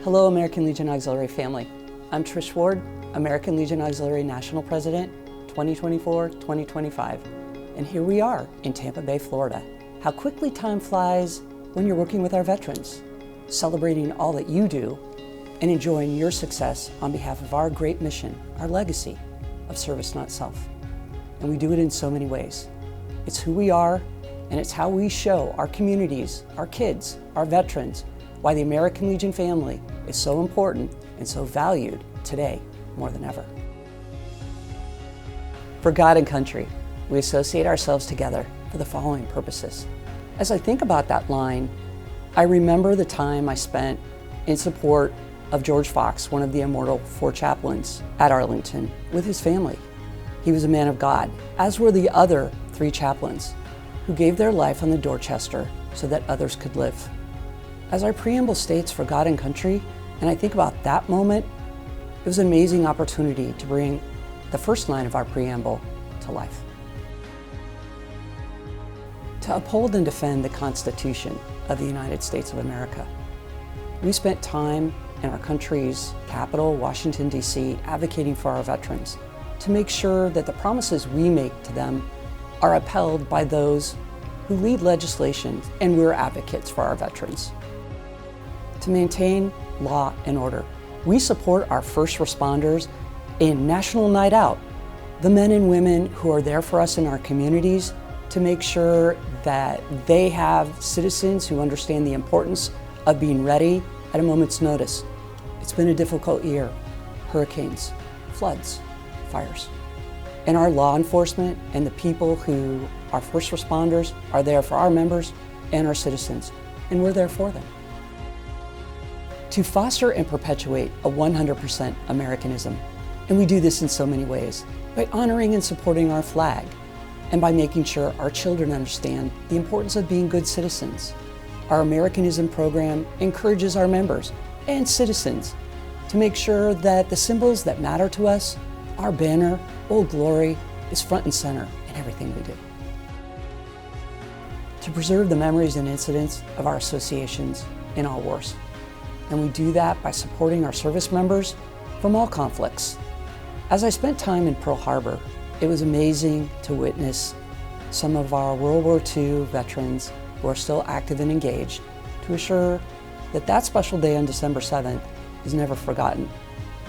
Hello, American Legion Auxiliary family. I'm Trish Ward, American Legion Auxiliary National President, 2024-2025. And here we are in Tampa Bay, Florida. How quickly time flies when you're working with our veterans, celebrating all that you do and enjoying your success on behalf of our great mission, our legacy of service, not self. And we do it in so many ways. It's who we are, and it's how we show our communities, our kids, our veterans, why the American Legion family is so important and so valued today more than ever. For God and country, we associate ourselves together for the following purposes. As I think about that line, I remember the time I spent in support of George Fox, one of the immortal 4 chaplains at Arlington, with his family. He was a man of God, as were the other 3 chaplains who gave their life on the Dorchester so that others could live. As our preamble states, for God and country, and I think about that moment, it was an amazing opportunity to bring the first line of our preamble to life. To uphold and defend the Constitution of the United States of America. We spent time in our country's capital, Washington, D.C., advocating for our veterans to make sure that the promises we make to them are upheld by those who lead legislation, and we're advocates for our veterans. To maintain law and order, we support our first responders in National Night Out, the men and women who are there for us in our communities to make sure that they have citizens who understand the importance of being ready at a moment's notice. It's been a difficult year. Hurricanes, floods, fires. And our law enforcement and the people who are first responders are there for our members and our citizens, and we're there for them. To foster and perpetuate a 100% Americanism, and we do this in so many ways, by honoring and supporting our flag, and by making sure our children understand the importance of being good citizens. Our Americanism program encourages our members and citizens to make sure that the symbols that matter to us, our banner, Old Glory, is front and center in everything we do. To preserve the memories and incidents of our associations in all wars. And we do that by supporting our service members from all conflicts. As I spent time in Pearl Harbor, it was amazing to witness some of our World War II veterans who are still active and engaged to assure that that special day on December 7th is never forgotten.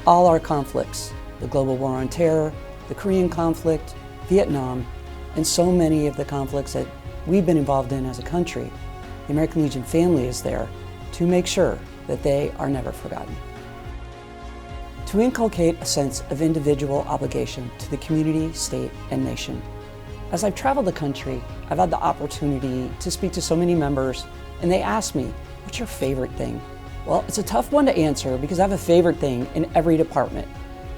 All our conflicts, the global war on terror, the Korean conflict, Vietnam, and so many of the conflicts that we've been involved in as a country, the American Legion family is there to make sure that they are never forgotten. To inculcate a sense of individual obligation to the community, state, and nation. As I've traveled the country, I've had the opportunity to speak to so many members, and they ask me, what's your favorite thing? Well, it's a tough one to answer because I have a favorite thing in every department.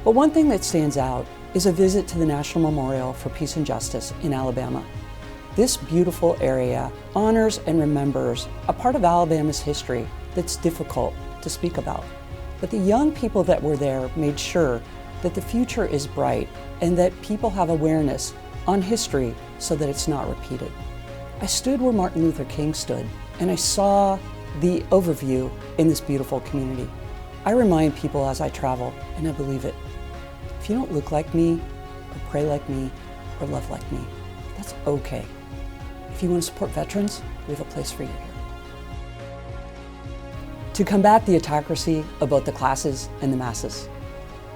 But one thing that stands out is a visit to the National Memorial for Peace and Justice in Alabama. This beautiful area honors and remembers a part of Alabama's history that's difficult to speak about. But the young people that were there made sure that the future is bright and that people have awareness on history so that it's not repeated. I stood where Martin Luther King stood, and I saw the overview in this beautiful community. I remind people as I travel, and I believe it, if you don't look like me, or pray like me, or love like me, that's okay. If you want to support veterans, we have a place for you here. To combat the autocracy of both the classes and the masses.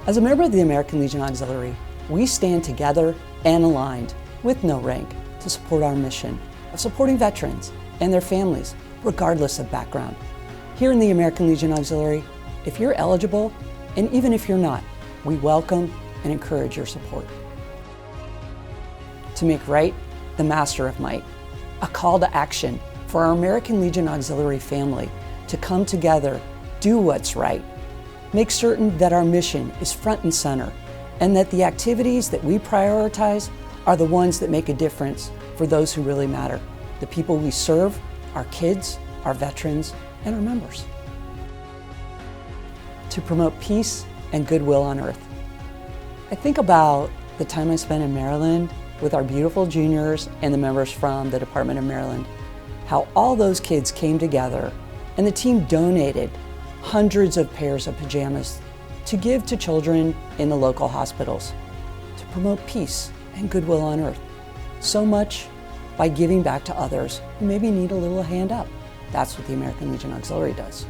As a member of the American Legion Auxiliary, we stand together and aligned with no rank to support our mission of supporting veterans and their families, regardless of background. Here in the American Legion Auxiliary, if you're eligible, and even if you're not, we welcome and encourage your support. To make right the master of might, a call to action for our American Legion Auxiliary family to come together, do what's right, make certain that our mission is front and center, and that the activities that we prioritize are the ones that make a difference for those who really matter, the people we serve, our kids, our veterans, and our members. To promote peace and goodwill on earth. I think about the time I spent in Maryland with our beautiful juniors and the members from the Department of Maryland, how all those kids came together and the team donated hundreds of pairs of pajamas to give to children in the local hospitals, to promote peace and goodwill on earth. So much by giving back to others who maybe need a little hand up. That's what the American Legion Auxiliary does.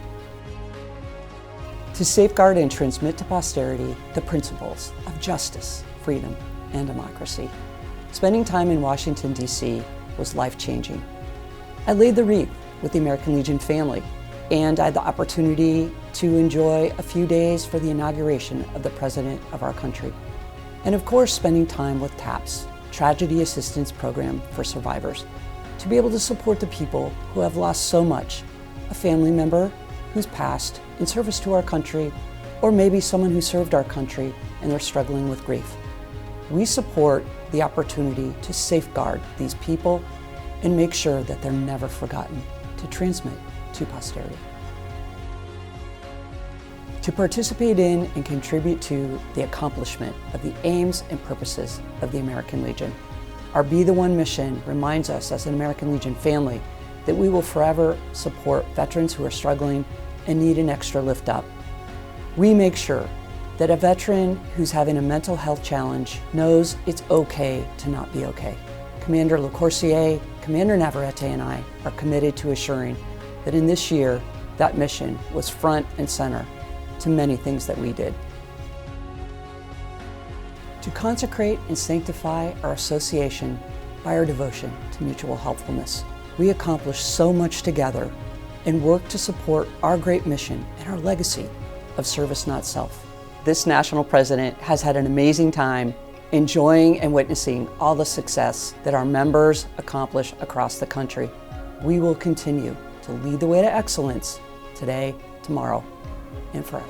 To safeguard and transmit to posterity the principles of justice, freedom, and democracy. Spending time in Washington, D.C. was life-changing. I laid the wreath with the American Legion family, and I had the opportunity to enjoy a few days for the inauguration of the President of our country. And of course, spending time with TAPS, Tragedy Assistance Program for Survivors, to be able to support the people who have lost so much, a family member who's passed in service to our country, or maybe someone who served our country and they're struggling with grief. We support the opportunity to safeguard these people and make sure that they're never forgotten, to transmit to posterity. To participate in and contribute to the accomplishment of the aims and purposes of the American Legion. Our Be the One mission reminds us as an American Legion family that we will forever support veterans who are struggling and need an extra lift up. We make sure that a veteran who's having a mental health challenge knows it's okay to not be okay. Commander LaCourcier, Commander Navarrete, and I are committed to assuring that in this year, that mission was front and center to many things that we did. To consecrate and sanctify our association by our devotion to mutual helpfulness, we accomplish so much together and work to support our great mission and our legacy of service, not self. This national president has had an amazing time enjoying and witnessing all the success that our members accomplish across the country. We will continue to lead the way to excellence today, tomorrow, and forever.